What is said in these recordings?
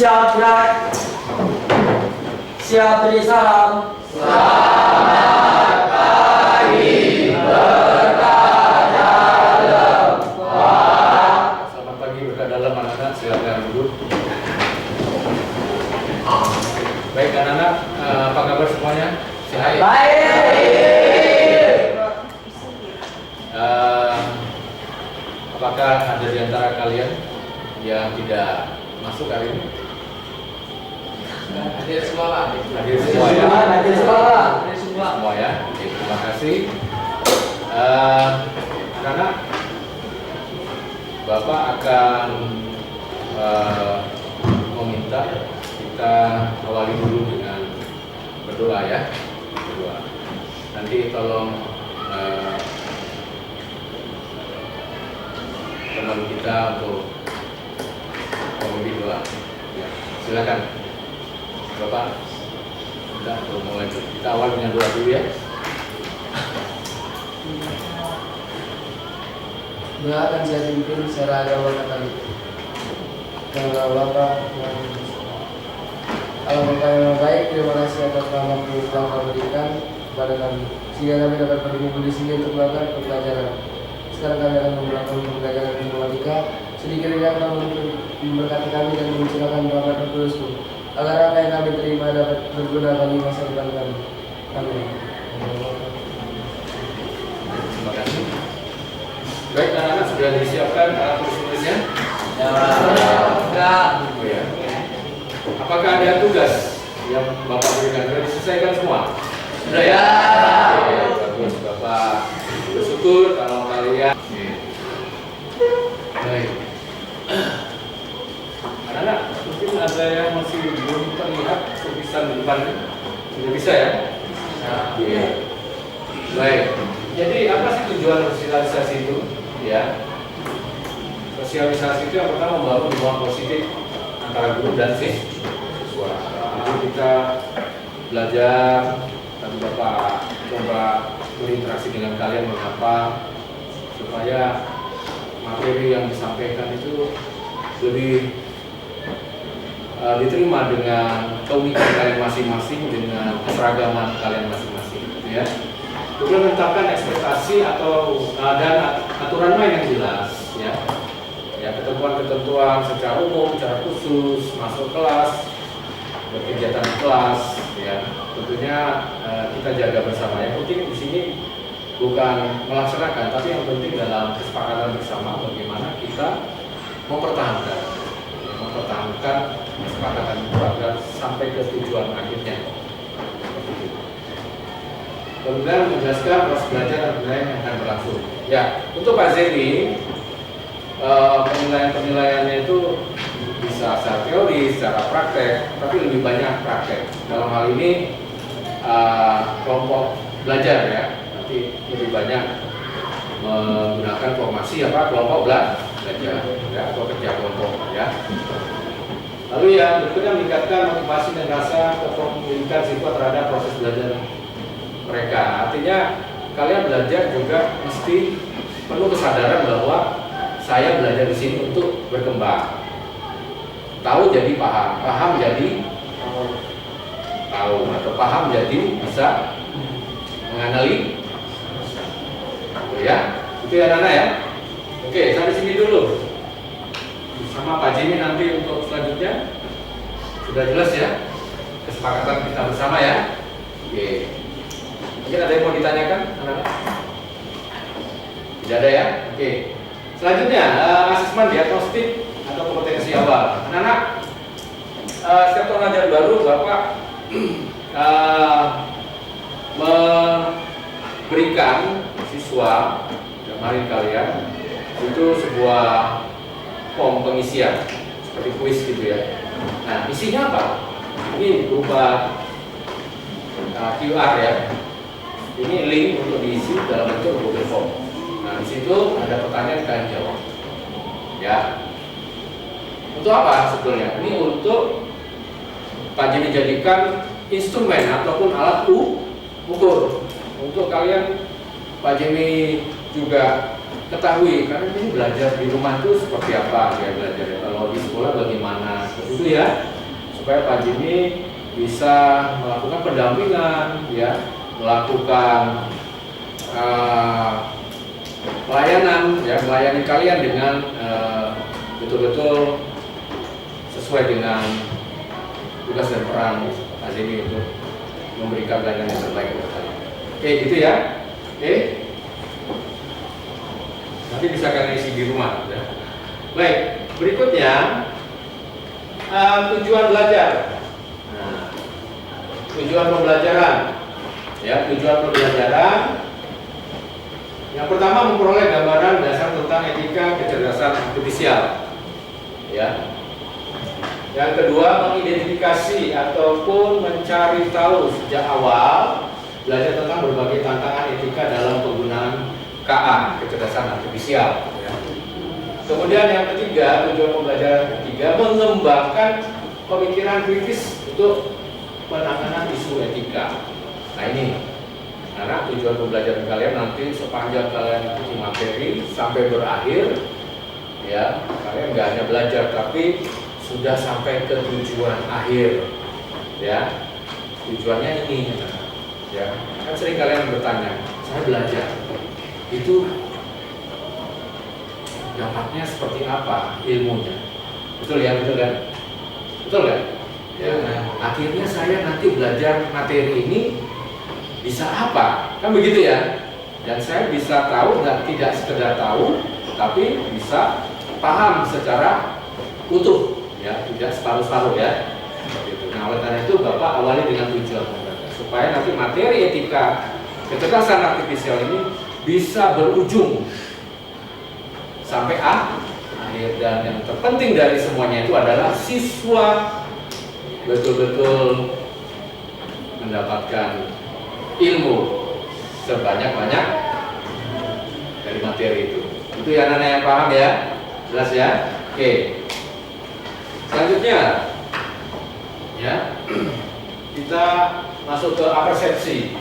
Siap gerak. Siap beri salam. Selamat pagi berkah dalam. Selamat pagi berkah dalam anak-anak, silakan duduk. Baik anak-anak, apa kabar semuanya? Sehat? Baik. Apakah ada di antara kalian yang tidak masuk hari ini? Hadir semua Pak. Hadir semua ya? Hadir sekolah. Hadir semua. Semua ya? Oke, terima kasih. Anak-anak, Bapak akan meminta kita awali dulu dengan berdoa ya. Berdoa. Nanti tolong teman kita untuk memimpin doa. Ya, silakan, Bapak. Kita mulai. Kita awal dengan doa dulu ya. Doa akan saya pimpin secara agama Katolik. Karena Bapak yang Allah Bapa yang baik, terima kasih atas waktu yang telah berikan kepada kami, sehingga kami dapat berkumpul di sini untuk melakukan pembelajaran. Sekarang kami akan melakukan pembelajaran matematika. Sedikitnya kami memberkati kami dan mencurahkan rahmat Tuhan, agar apa yang kami terima dapat berguna bagi masa depan kami. Amin. Terima kasih. Baik, anak-anak sudah disiapkan alat tulis-tulisnya? Ya. Oh ya. Apakah ada tugas yang Bapak berikan? Sudah diselesaikan semua? Sudah ya? Oke, bagus. Bapak bersyukur kalau kalian. Oke. Baik. Anak-anak, mungkin ada yang masih belum terlihat tulisan di depannya. Sudah bisa ya? Oke. Baik. Jadi apa sih tujuan sosialisasi itu? Ya. Sosialisasi itu yang pertama membangun hubungan positif antara guru dan siswa. Jadi kita belajar, dan Bapak coba berinteraksi dengan kalian mengapa supaya materi yang disampaikan itu lebih diterima dengan keunikan kalian masing-masing, dengan keseragaman kalian masing-masing, gitu ya. Kemudian menetapkan ekspektasi atau dan aturan main yang jelas, ya. Ya, ketentuan-ketentuan secara umum, secara khusus, masuk kelas, berkegiatan di kelas, ya. Tentunya kita jaga bersama. Yang penting di sini bukan melaksanakan, tapi yang penting dalam kesepakatan bersama bagaimana kita mempertahankan kesepakatan itu agar sampai ke tujuan akhirnya. Kemudian menjelaskan proses belajar dan penilaian yang akan berlangsung. Ya, untuk Pak Zeni, penilaian-penilaiannya itu bisa secara teori, secara praktek, tapi lebih banyak praktek. Dalam hal ini kelompok belajar ya, nanti lebih banyak menggunakan formasi kelompok belajar ya, atau kerja kelompok ya. Lalu yang berikutnya meningkatkan motivasi dan rasa kepemilikan siswa terhadap proses belajar mereka. Artinya kalian belajar juga mesti perlu kesadaran bahwa saya belajar di sini untuk berkembang. Tahu jadi paham, paham jadi tahu, atau paham jadi bisa menganalisis. Ya, itu ya Nana ya. Oke, sampai sini dulu. Sama Pak Jimmy nanti untuk selanjutnya. Sudah jelas ya kesepakatan kita bersama ya. Oke. Mungkin ada yang mau ditanyakan, anak-anak? Tidak ada ya? Oke. Selanjutnya, asesmen diagnostik atau kompetensi awal. Anak-anak, setiap tahun ajar baru Bapak memberikan siswa, kemarin kalian, itu sebuah form pengisian, seperti kuis gitu ya. Nah, isinya apa? Ini berupa QR ya. Ini link untuk diisi dalam bentuk Google Form. Nah, di situ ada pertanyaan kalian jawab. Ya. Untuk apa sebetulnya? Ini untuk Pak Jimmy jadikan instrumen ataupun alat ukur untuk kalian Pak Jimmy juga ketahui, karena ini belajar di rumah itu seperti apa ya belajar. Kalau di sekolah bagaimana, itu ya, supaya Pak Jimmy bisa melakukan pendampingan, ya, melakukan pelayanan, ya, melayani kalian dengan betul-betul sesuai dengan tugas dan peran Pak Jimmy untuk memberikan pelayanan yang terbaik untuk kalian. Oke, gitu ya. Oke. Nanti bisa kalian isi di rumah. Ya. Baik, berikutnya tujuan belajar. Nah, tujuan pembelajaran. Ya, tujuan pembelajaran. Yang pertama, memperoleh gambaran dasar tentang etika kecerdasan artifisial. Ya. Yang kedua, mengidentifikasi ataupun mencari tahu sejak awal belajar tentang berbagai tantangan etika dalam penggunaan KA, kecerdasan artifisial. Ya. Kemudian yang ketiga, tujuan pembelajaran ketiga, mengembangkan pemikiran kritis untuk penanganan isu etika. Nah ini, karena tujuan pembelajaran kalian nanti sepanjang kalian ikuti materi sampai berakhir, ya, kalian nggak hanya belajar tapi sudah sampai ke tujuan akhir, ya. Tujuannya ini, ya. Kan sering kalian bertanya, saya belajar itu dampaknya seperti apa ilmunya? Betul ya, betul kan? Betul kan? Ya. Nah, akhirnya saya nanti belajar materi ini bisa apa? Kan begitu ya? Dan saya bisa tahu, nggak tidak sekedar tahu, tapi bisa paham secara utuh. Ya, tidak separuh-separuh ya. Seperti itu. Nah, oleh karena itu Bapak awali dengan tujuan pembelajaran supaya nanti materi etika kecerdasan artifisial ini bisa berujung sampai akhir, dan yang terpenting dari semuanya itu adalah siswa betul-betul mendapatkan ilmu sebanyak-banyak dari materi itu. Itu ya anak-anak yang paham ya? Jelas ya? Oke. Selanjutnya, ya, kita masuk ke apersepsi.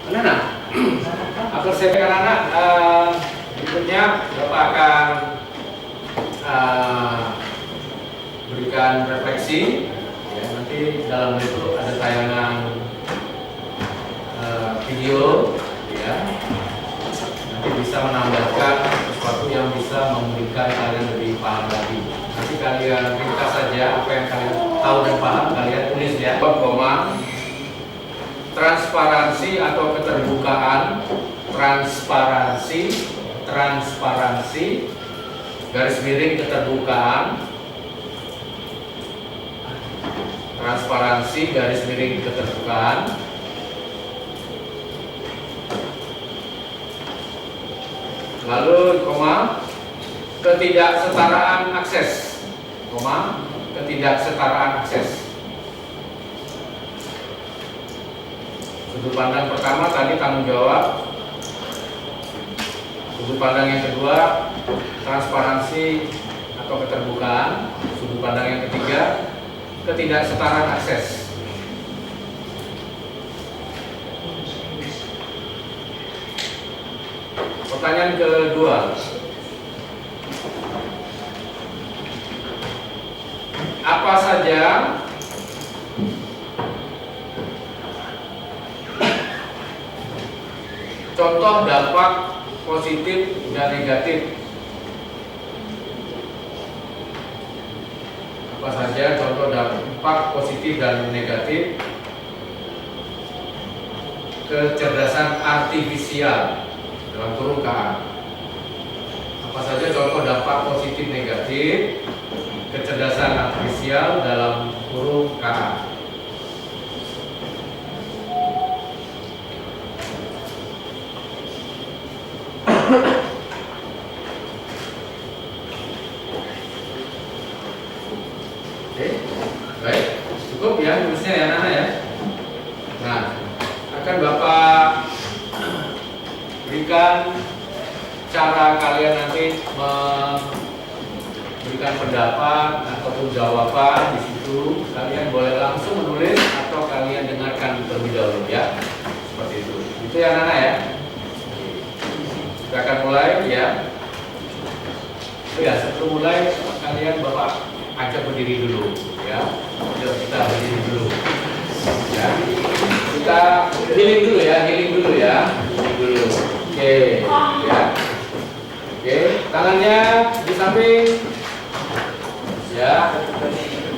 Anak-anak, apersepsi anak-anak berikutnya Bapak akan berikan refleksi. Ya, nanti dalam itu ada tayangan video, ya. Nanti bisa menambahkan sesuatu yang bisa memberikan kalian lebih paham lagi. Nanti kalian ringkas saja apa yang kalian tahu dan paham, kalian tulis ya. Koma, transparansi atau keterbukaan, transparansi, garis miring keterbukaan, transparansi, garis miring keterbukaan. Lalu koma, ketidaksetaraan akses, koma, ketidaksetaraan akses. Sudut pandang pertama tadi tanggung jawab. Sudut pandang yang kedua, transparansi atau keterbukaan. Sudut pandang yang ketiga, ketidaksetaraan akses. Pertanyaan kedua, apa saja contoh dampak positif dan negatif? Apa saja contoh dampak positif dan negatif kecerdasan artifisial dalam kurung KA? Apa saja contoh dampak positif negatif kecerdasan artifisial dalam kurung KA? Oke, baik, cukup ya tulisnya ya Nana ya. Nah, akan Bapak berikan cara kalian nanti memberikan pendapat ataupun jawaban di situ. Kalian boleh langsung menulis atau kalian dengarkan terlebih dahulu ya. Seperti itu. Itu ya Nana ya. Kita akan mulai ya. Ya, sebelum mulai kalian Bapak ajak ngajak berdiri dulu, ya. Yuk kita berdiri dulu, ya. Kita healing dulu ya, healing dulu. Oke, ya. Oke, tangannya di samping, ya.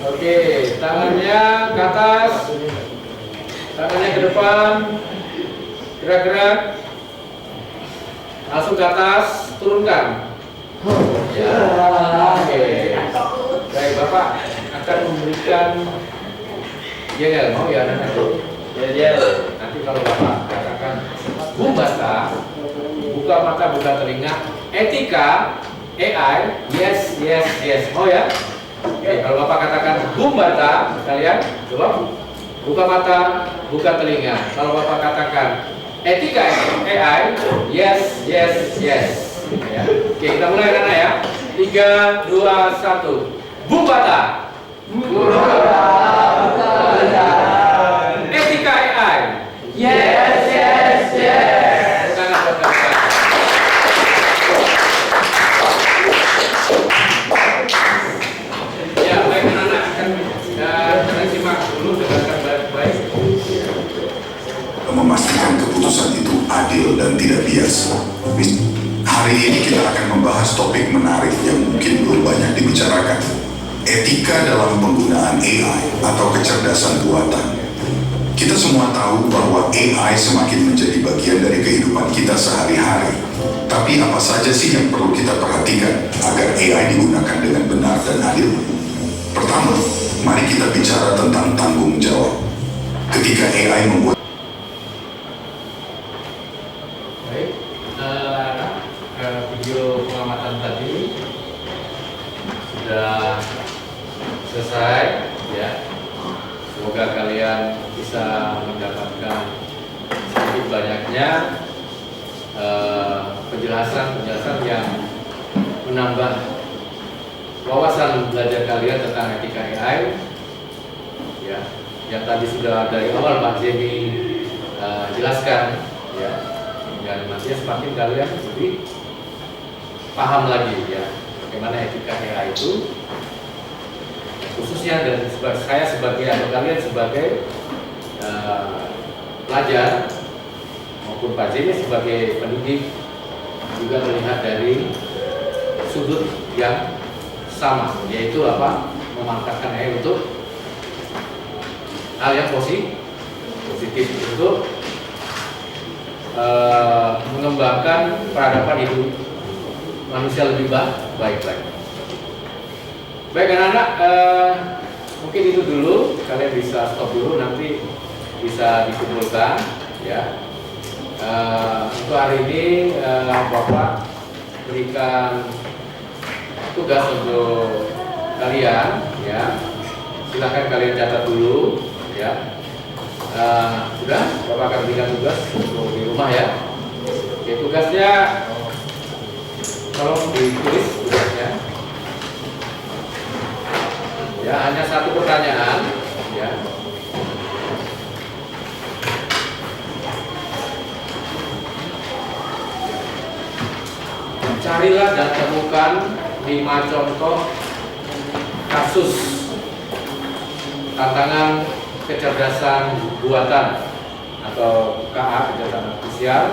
Oke, tangannya ke atas, tangannya ke depan, gerak-gerak, langsung ke atas, turunkan. Ya, oke. Baik, Bapak akan memberikan yel, mau ya anak-anak? Yel. Nanti kalau Bapak katakan Bumbata, buka mata, buka telinga, etika, AI, yes. Mau ya? Oke, kalau Bapak katakan Bumbata, kalian coba buka mata, buka telinga. Kalau Bapak katakan etika AI, yes. Ya. Oke, kita mulai anak-anak ya. 3, 2, 1. Bumbata. Etika AI. Yes. Tangan buat ya, baik anak-anak, kalian simak dulu, dengarkan baik-baik. Memastikan keputusan itu adil dan tidak bias. Hari ini kita akan membahas topik menarik yang mungkin belum banyak dibicarakan. Etika dalam penggunaan AI atau kecerdasan buatan. Kita semua tahu bahwa AI semakin menjadi bagian dari kehidupan kita sehari-hari. Tapi apa saja sih yang perlu kita perhatikan agar AI digunakan dengan benar dan adil? Pertama, mari kita bicara tentang tanggung jawab. Ketika AI membuat video pengamatan tadi sudah selesai, ya. Semoga kalian bisa mendapatkan sedikit banyaknya penjelasan yang menambah wawasan belajar kalian tentang etika AI, ya. Yang tadi sudah dari awal Pak Jenny jelaskan, ya. Dan nantinya semakin kalian lebih paham lagi, ya, bagaimana etika AI itu, khususnya dan saya sebagai atau kalian sebagai pelajar maupun Pak Jenny sebagai pendidik juga melihat dari sudut yang sama, yaitu apa? Memanfaatkan AI untuk hal yang positif untuk mengembangkan peradaban hidup manusia lebih baik. Baik anak-anak, mungkin itu dulu, kalian bisa stop dulu, nanti bisa dikumpulkan, ya. Untuk hari ini Bapak berikan tugas untuk kalian, ya. Silahkan kalian catat dulu, ya. Sudah, Bapak akan berikan tugas untuk di rumah, ya. Oke, tugasnya tolong ditulis tugasnya. Ya, hanya satu pertanyaan, ya. Carilah dan temukan 5 contoh kasus tantangan kecerdasan buatan atau KA, kecerdasan artifisial